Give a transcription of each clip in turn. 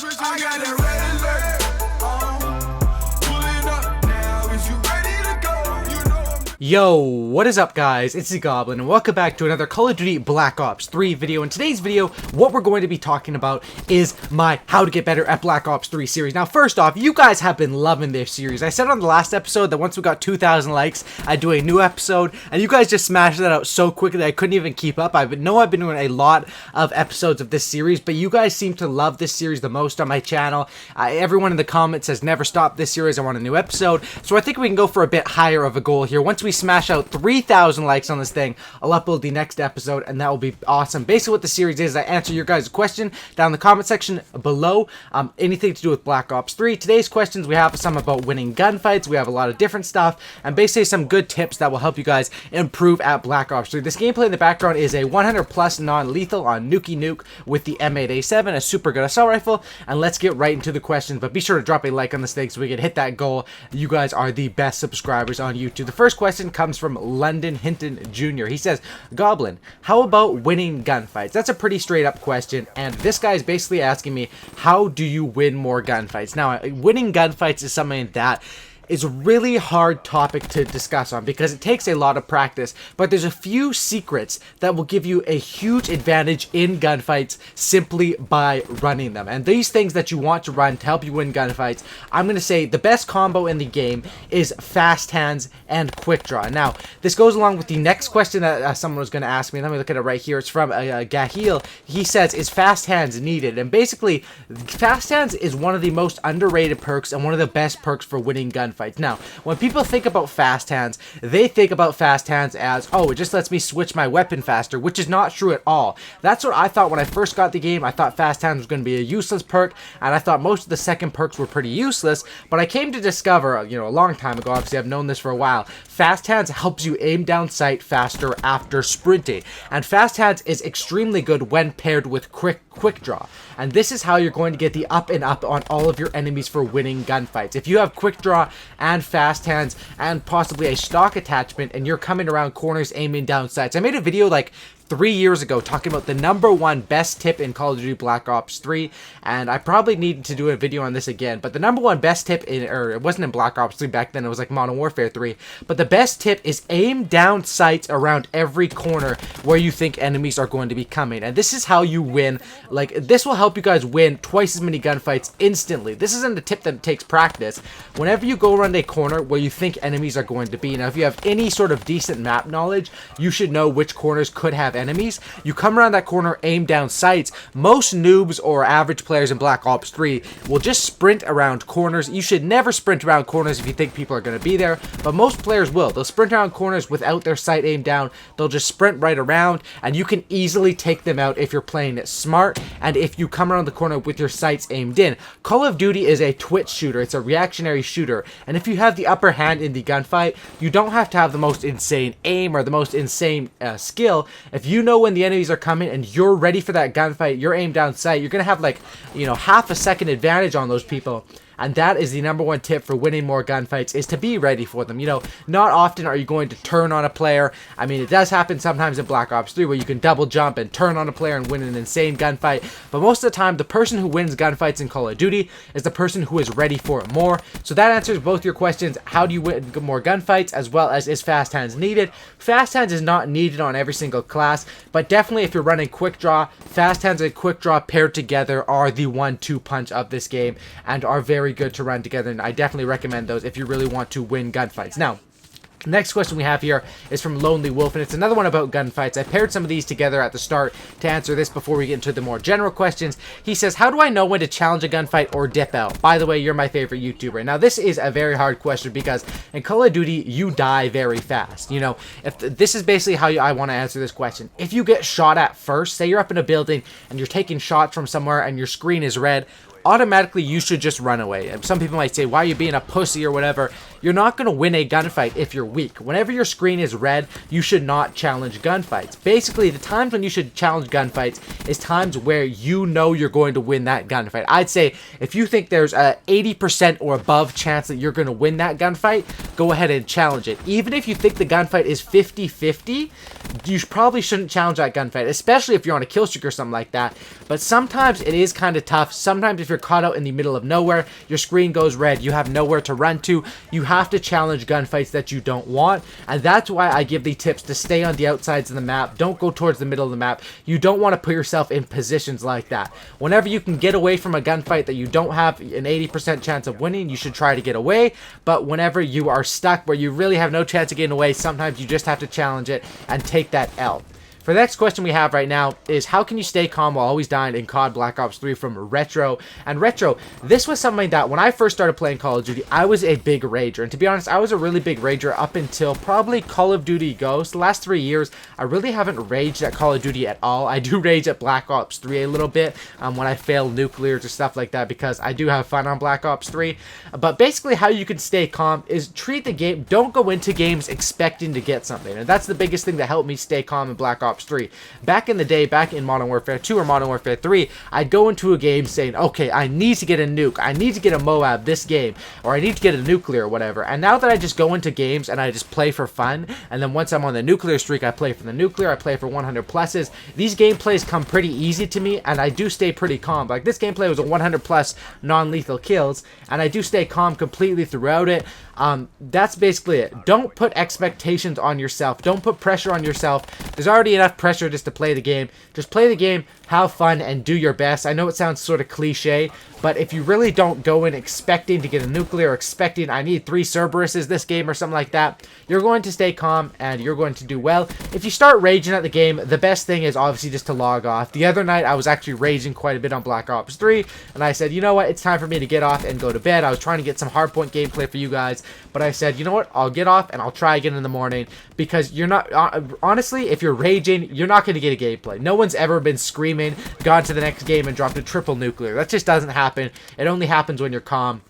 I got that red alert. Pulling up now. Is you ready to go? You know I'm... Yo, what is up guys? It's the Goblin and welcome back to another Call of Duty Black Ops 3 video. In today's video, what we're going to be talking about is my How to Get Better at Black Ops 3 series. Now first off, you guys have been loving this series. I said on the last episode that once we got 2,000 likes, I'd do a new episode, and you guys just smashed that out so quickly that I couldn't even keep up. I know I've been doing a lot of episodes of this series, but you guys seem to love this series the most on my channel. Everyone in the comments says never stop this series, I want a new episode. So I think we can go for a bit higher of a goal here. Once we smash out 3,000 likes on this thing, I'll upload the next episode and that will be awesome. Basically what the series is, I answer your guys' question down in the comment section below, anything to do with Black Ops 3. Today's questions, we have some about winning gunfights, we have a lot of different stuff, and basically some good tips that will help you guys improve at Black Ops 3. This gameplay in the background is a 100 plus non-lethal on Nuki Nuke with the M8A7, a super good assault rifle, and let's get right into the questions. But be sure to drop a like on this thing so we can hit that goal. You guys are the best subscribers on YouTube. The first question comes from London Hinton Jr. He says, Goblin, how about winning gunfights? That's a pretty straight up question, and this guy is basically asking me, how do you win more gunfights? Now, winning gunfights is something that is a really hard topic to discuss on because it takes a lot of practice, but there's a few secrets that will give you a huge advantage in gunfights simply by running them. And these things that you want to run to help you win gunfights, I'm going to say the best combo in the game is fast hands and quick draw. Now, this goes along with the next question that someone was going to ask me. Let me look at it right here. It's from Gahil. He says, is fast hands needed? And basically, fast hands is one of the most underrated perks and one of the best perks for winning gunfights. Now, when people think about fast hands, they think about fast hands as, oh, it just lets me switch my weapon faster, which is not true at all. That's what I thought when I first got the game. I thought fast hands was going to be a useless perk, and I thought most of the second perks were pretty useless, but I came to discover, a long time ago, obviously I've known this for a while, fast hands helps you aim down sight faster after sprinting, and fast hands is extremely good when paired with quick draw, and this is how you're going to get the up and up on all of your enemies for winning gunfights. If you have quick draw and fast hands and possibly a stock attachment and you're coming around corners aiming down sights. I made a video like 3 years ago talking about the #1 best tip in Call of Duty Black Ops 3, and I probably need to do a video on this again, but the #1 best tip it wasn't in Black Ops 3 back then, it was like Modern Warfare 3, but the best tip is aim down sights around every corner where you think enemies are going to be coming, and this is how you win. Like, this will help you guys win twice as many gunfights instantly. This isn't a tip that takes practice. Whenever you go around a corner where you think enemies are going to be, now if you have any sort of decent map knowledge, you should know which corners could have enemies. You come around that corner, aim down sights. Most noobs or average players in Black Ops 3 will just sprint around corners. You should never sprint around corners if you think people are going to be there, but most players will. They'll sprint around corners without their sight aimed down. They'll just sprint right around, and you can easily take them out if you're playing it smart and if you come around the corner with your sights aimed in. Call of Duty is a twitch shooter. It's a reactionary shooter, and if you have the upper hand in the gunfight, you don't have to have the most insane aim or the most insane skill. If you know when the enemies are coming and you're ready for that gunfight, you're aimed down sight, you're gonna have like, half a second advantage on those people. And that is the #1 tip for winning more gunfights, is to be ready for them. Not often are you going to turn on a player. I mean, it does happen sometimes in Black Ops 3 where you can double jump and turn on a player and win an insane gunfight. But most of the time, the person who wins gunfights in Call of Duty is the person who is ready for it more. So that answers both your questions. How do you win more gunfights, as well as is fast hands needed? Fast hands is not needed on every single class, but definitely if you're running quick draw, fast hands and quick draw paired together are the 1-2 punch of this game and are very good to run together, and I definitely recommend those if you really want to win gunfights. Now, next question we have here is from Lonely Wolf, and it's another one about gunfights. I paired some of these together at the start to answer this before we get into the more general questions. He says, how do I know when to challenge a gunfight or dip out? By the way, you're my favorite YouTuber. Now, this is a very hard question because in Call of Duty, you die very fast. If this is basically how I want to answer this question. If you get shot at first, say you're up in a building and you're taking shots from somewhere and your screen is red, automatically you should just run away. Some people might say, why are you being a pussy or whatever? You're not going to win a gunfight if you're weak. Whenever your screen is red, you should not challenge gunfights. Basically, the times when you should challenge gunfights is times where you know you're going to win that gunfight. I'd say if you think there's a 80% or above chance that you're going to win that gunfight, go ahead and challenge it. Even if you think the gunfight is 50-50, you probably shouldn't challenge that gunfight, especially if you're on a kill streak or something like that. But sometimes it is kind of tough. Sometimes if you're caught out in the middle of nowhere, your screen goes red, you have nowhere to run to, you have to challenge gunfights that you don't want. And that's why I give the tips to stay on the outsides of the map. Don't go towards the middle of the map. You don't want to put yourself in positions like that. Whenever you can get away from a gunfight that you don't have an 80% chance of winning, you should try to get away. But whenever you are stuck where you really have no chance of getting away, sometimes you just have to challenge it and take that L. For the next question we have right now is, how can you stay calm while always dying in COD Black Ops 3 from Retro? And Retro, this was something that when I first started playing Call of Duty, I was a big rager. And to be honest, I was a really big rager up until probably Call of Duty Ghost. The last 3 years, I really haven't raged at Call of Duty at all. I do rage at Black Ops 3 a little bit when I fail nuclears or stuff like that, because I do have fun on Black Ops 3. But basically how you can stay calm is treat the game, don't go into games expecting to get something. And that's the biggest thing that helped me stay calm in Black Ops 3. Back in the day, back in Modern Warfare 2 or Modern Warfare 3, I'd go into a game saying, okay, I need to get a nuke, I need to get a Moab this game, or I need to get a nuclear or whatever. And now that I just go into games and I just play for fun, and then once I'm on the nuclear streak, I play for the nuclear, I play for 100 pluses, these gameplays come pretty easy to me, and I do stay pretty calm. Like this gameplay was a 100 plus non-lethal kills, and I do stay calm completely throughout it. That's basically it. Don't put expectations on yourself. Don't put pressure on yourself. There's already enough pressure just to play the game. Just play the game, have fun, and do your best. I know it sounds sort of cliche, but if you really don't go in expecting to get a nuclear, or expecting I need 3 Cerberuses this game or something like that, you're going to stay calm and you're going to do well. If you start raging at the game, the best thing is obviously just to log off. The other night, I was actually raging quite a bit on Black Ops 3, and I said, you know what, it's time for me to get off and go to bed. I was trying to get some hardpoint gameplay for you guys, but I said, you know what, I'll get off and I'll try again in the morning, because you're not, honestly, if you're raging, you're not going to get a gameplay. No one's ever been screaming, gone to the next game and dropped a triple nuclear. That just doesn't happen. It only happens when you're calm.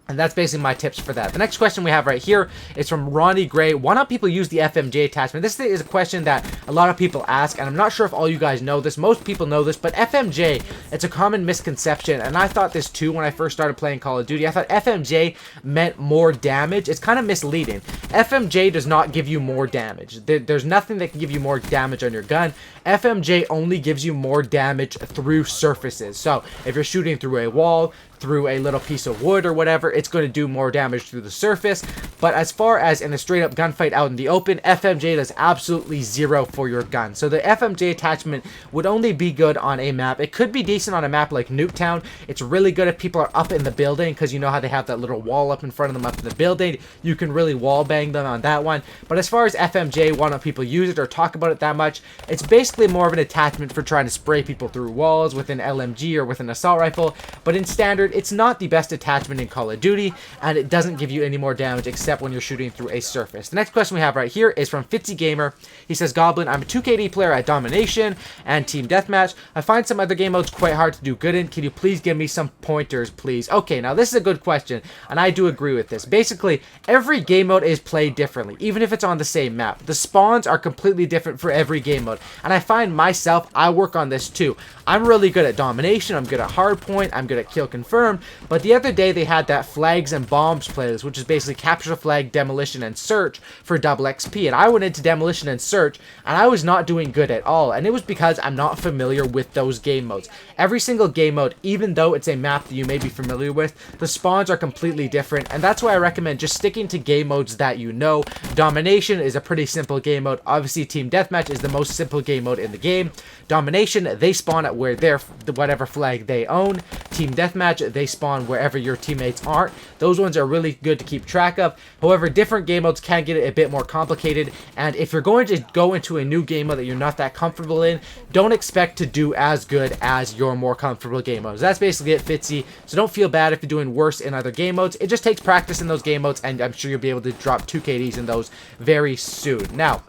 And that's basically my tips for that. The next question we have right here is from Ronnie Gray. Why don't people use the FMJ attachment? This is a question that a lot of people ask, and I'm not sure if all you guys know this. Most people know this, but FMJ, it's a common misconception, and I thought this too when I first started playing Call of Duty. I thought FMJ meant more damage. It's kind of misleading. FMJ does not give you more damage. There's nothing that can give you more damage on your gun. FMJ only gives you more damage through surfaces. So if you're shooting through a wall, through a little piece of wood or whatever, it's going to do more damage through the surface. But as far as in a straight up gunfight out in the open, FMJ does absolutely 0 for your gun. So the FMJ attachment would only be good on a map. It could be decent on a map like Nuketown. It's really good if people are up in the building, because you know how they have that little wall up in front of them up in the building. You can really wall bang them on that one. But as far as FMJ, why don't people use it or talk about it that much? It's basically more of an attachment for trying to spray people through walls with an LMG or with an assault rifle. But in standard, it's not the best attachment in Call of Duty, and it doesn't give you any more damage except when you're shooting through a surface. The next question we have right here is from Fitzy Gamer. He says, Goblin, I'm a 2KD player at Domination and Team Deathmatch. I find some other game modes quite hard to do good in. Can you please give me some pointers, please? Okay, now this is a good question, and I do agree with this. Basically, every game mode is played differently, even if it's on the same map. The spawns are completely different for every game mode, and I find myself, I work on this too. I'm really good at Domination, I'm good at Hardpoint, I'm good at Kill Confirm, but the other day they had that Flags and Bombs playlist, which is basically Capture the Flag, Demolition, and Search for double XP, and I went into Demolition and Search, and I was not doing good at all, and it was because I'm not familiar with those game modes. Every single game mode, even though it's a map that you may be familiar with, the spawns are completely different, and that's why I recommend just sticking to game modes that you know. Domination is a pretty simple game mode. Obviously, Team Deathmatch is the most simple game mode in the game. Domination, they spawn at where they're whatever flag they own. Team Deathmatch, they spawn wherever your teammates aren't. Those ones are really good to keep track of. However, different game modes can get it a bit more complicated, and if you're going to go into a new game mode that you're not that comfortable in, don't expect to do as good as your more comfortable game modes. That's basically it, Fitzy. So don't feel bad if you're doing worse in other game modes. It just takes practice in those game modes, and I'm sure you'll be able to drop 2KDs in those very soon. Now,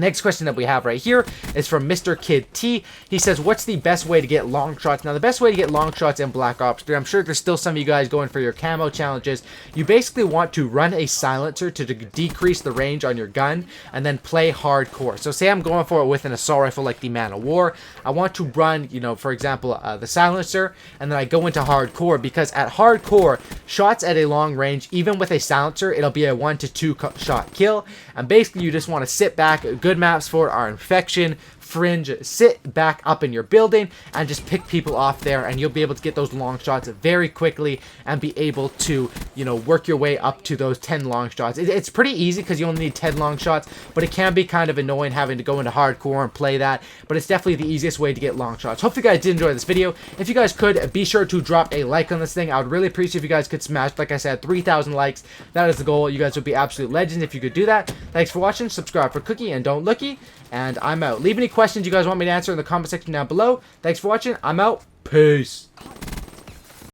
next question that we have right here is from Mr. Kid T. He says, what's the best way to get long shots? Now, the best way to get long shots in Black Ops 3, I'm sure there's still some of you guys going for your camo challenges. You basically want to run a silencer to decrease the range on your gun and then play hardcore. So say I'm going for it with an assault rifle like the Man of War. I want to run, you know, for example, the silencer, and then I go into hardcore, because at hardcore, shots at a long range, even with a silencer, it'll be a 1 to 2 shot kill. And basically, you just want to sit back. Good maps for it are Infection, fringe, sit back up in your building and just pick people off there, and you'll be able to get those long shots very quickly and be able to, you know, work your way up to those 10 long shots. It's pretty easy because you only need 10 long shots, but it can be kind of annoying having to go into hardcore and play that, but it's definitely the easiest way to get long shots. Hope you guys did enjoy this video. If you guys could, be sure to drop a like on this thing. I would really appreciate if you guys could smash, like I said, 3,000 likes. That is the goal. You guys would be absolute legends if you could do that. Thanks for watching. Subscribe for Cookie and don't looky. And I'm out. Leave any questions you guys want me to answer in the comment section down below. Thanks for watching. I'm out. Peace.